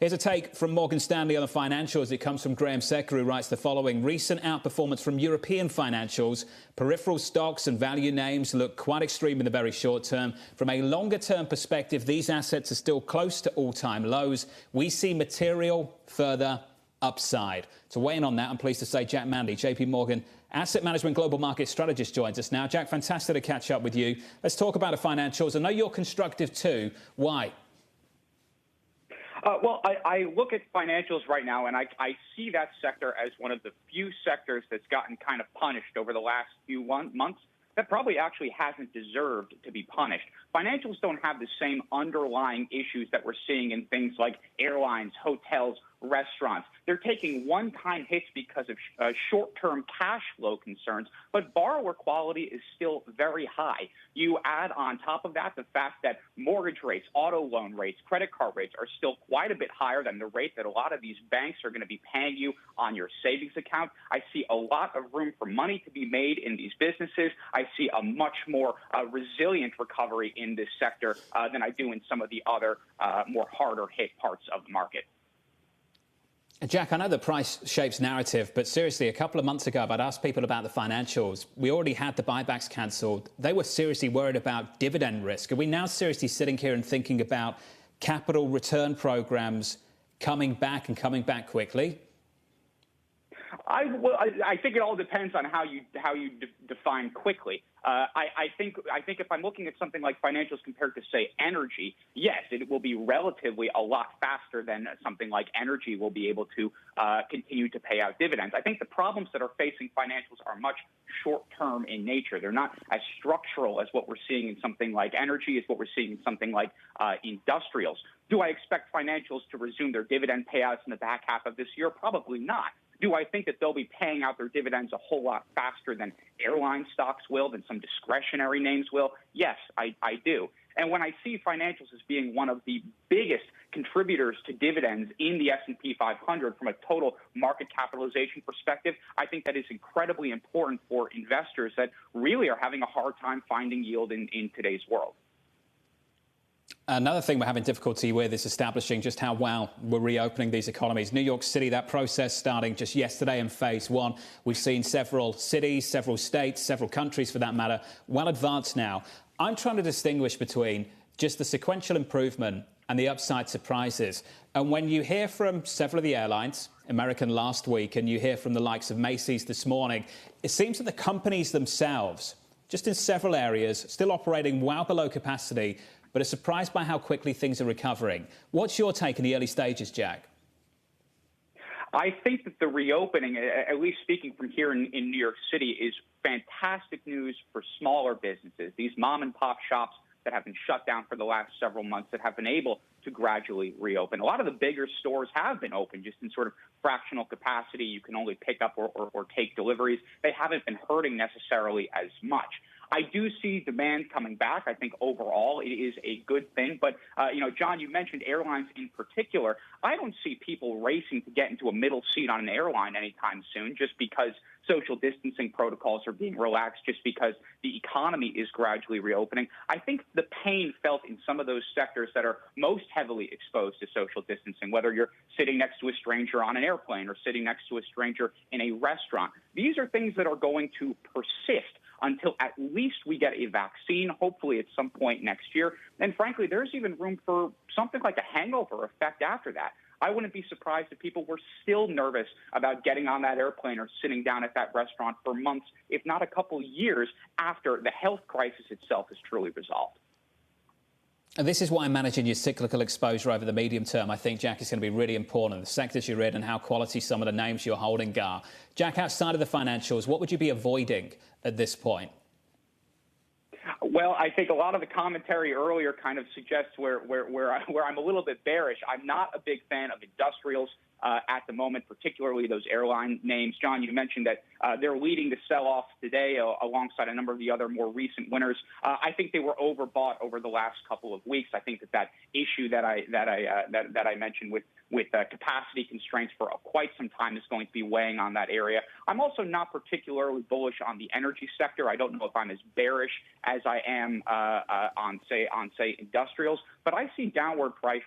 Here's a take from Morgan Stanley on the financials. It comes from Graham Secker, who writes the following. Recent outperformance from European financials. Peripheral stocks and value names look quite extreme in the very short term. From a longer-term perspective, these assets are still close to all-time lows. We see material further upside. To weigh in on that, I'm pleased to say Jack Manley, JPMorgan Asset Management Global Market Strategist, joins us now. Jack, fantastic to catch up with you. Let's talk about the financials. I know you're constructive too. Why? Well, I look at financials right now, and I see that sector as one of the few sectors that's gotten kind of punished over the last few months that probably actually hasn't deserved to be punished. Financials don't have the same underlying issues that we're seeing in things like airlines, hotels, restaurants. They're taking one-time hits because of short-term cash flow concerns, but borrower quality is still very high. You add on top of that the fact that mortgage rates, auto loan rates, credit card rates are still quite a bit higher than the rate that a lot of these banks are going to be paying you on your savings account. I see a lot of room for money to be made in these businesses. I see a much more resilient recovery in this sector than I do in some of the other more harder hit parts of the market. Jack, I know the price shapes narrative, but seriously, a couple of months ago, I'd asked people about the financials. We already had the buybacks cancelled. They were seriously worried about dividend risk. Are we now seriously sitting here and thinking about capital return programs coming back and coming back quickly? I think it all depends on how you define quickly. I think if I'm looking at something like financials compared to, say, energy, yes, it will be relatively a lot faster than something like energy will be able to continue to pay out dividends. I think the problems that are facing financials are much short-term in nature. They're not as structural as what we're seeing in something like energy, as what we're seeing in something like industrials. Do I expect financials to resume their dividend payouts in the back half of this year? Probably not. Do I think that they'll be paying out their dividends a whole lot faster than airline stocks will, than some discretionary names will? Yes, I do. And when I see financials as being one of the biggest contributors to dividends in the S&P 500 from a total market capitalization perspective, I think that is incredibly important for investors that really are having a hard time finding yield in today's world. Another thing we're having difficulty with is establishing just how well we're reopening these economies. New York City, that process starting just yesterday in phase one. We've seen several cities, several states, several countries for that matter, well advanced now. I'm trying to distinguish between just the sequential improvement and the upside surprises. And when you hear from several of the airlines, American last week, and you hear from the likes of Macy's this morning, it seems that the companies themselves, just in several areas, still operating well below capacity, but are surprised by how quickly things are recovering. What's your take in the early stages, Jack? I think that the reopening, at least speaking from here in New York City, is fantastic news for smaller businesses, these mom and pop shops that have been shut down for the last several months that have been able to gradually reopen. A lot of the bigger stores have been open just in sort of fractional capacity. You can only pick up or take deliveries. They haven't been hurting necessarily as much. I do see demand coming back. I think overall it is a good thing. But, John, you mentioned airlines in particular. I don't see people racing to get into a middle seat on an airline anytime soon just because social distancing protocols are being relaxed, just because the economy is gradually reopening. I think the pain felt in some of those sectors that are most heavily exposed to social distancing, whether you're sitting next to a stranger on an airplane or sitting next to a stranger in a restaurant. These are things that are going to persist until at least we get a vaccine, hopefully at some point next year. And frankly, there's even room for something like a hangover effect after that. I wouldn't be surprised if people were still nervous about getting on that airplane or sitting down at that restaurant for months, if not a couple years, after the health crisis itself is truly resolved. And this is why managing your cyclical exposure over the medium term, I think, Jack, is going to be really important. The sectors you're in and how quality some of the names you're holding are. Jack, outside of the financials, what would you be avoiding at this point? Well, I think a lot of the commentary earlier kind of suggests where I'm a little bit bearish. I'm not a big fan of industrials. at the moment, particularly those airline names. John, you mentioned that they're leading the sell-off today alongside a number of the other more recent winners. I think they were overbought over the last couple of weeks. I think that issue that I mentioned with capacity constraints for quite some time is going to be weighing on that area. I'm also not particularly bullish on the energy sector. I don't know if I'm as bearish as I am on say industrials, but I see downward price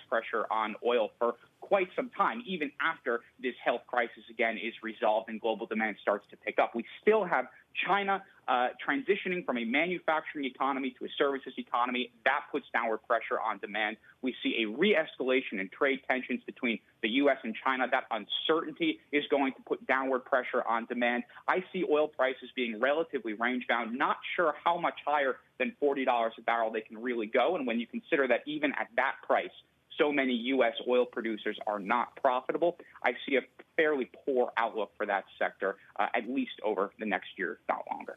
pressure on oil for quite some time, even after this health crisis again is resolved and global demand starts to pick up. We still have China transitioning from a manufacturing economy to a services economy. That puts downward pressure on demand. We see a re-escalation in trade tensions between the U.S. and China. That uncertainty is going to put downward pressure on demand. I see oil prices being relatively range-bound, not sure how much higher than $40 a barrel they can really go. And when you consider that even at that price, so many U.S. oil producers are not profitable, I see a fairly poor outlook for that sector, at least over the next year, if not longer.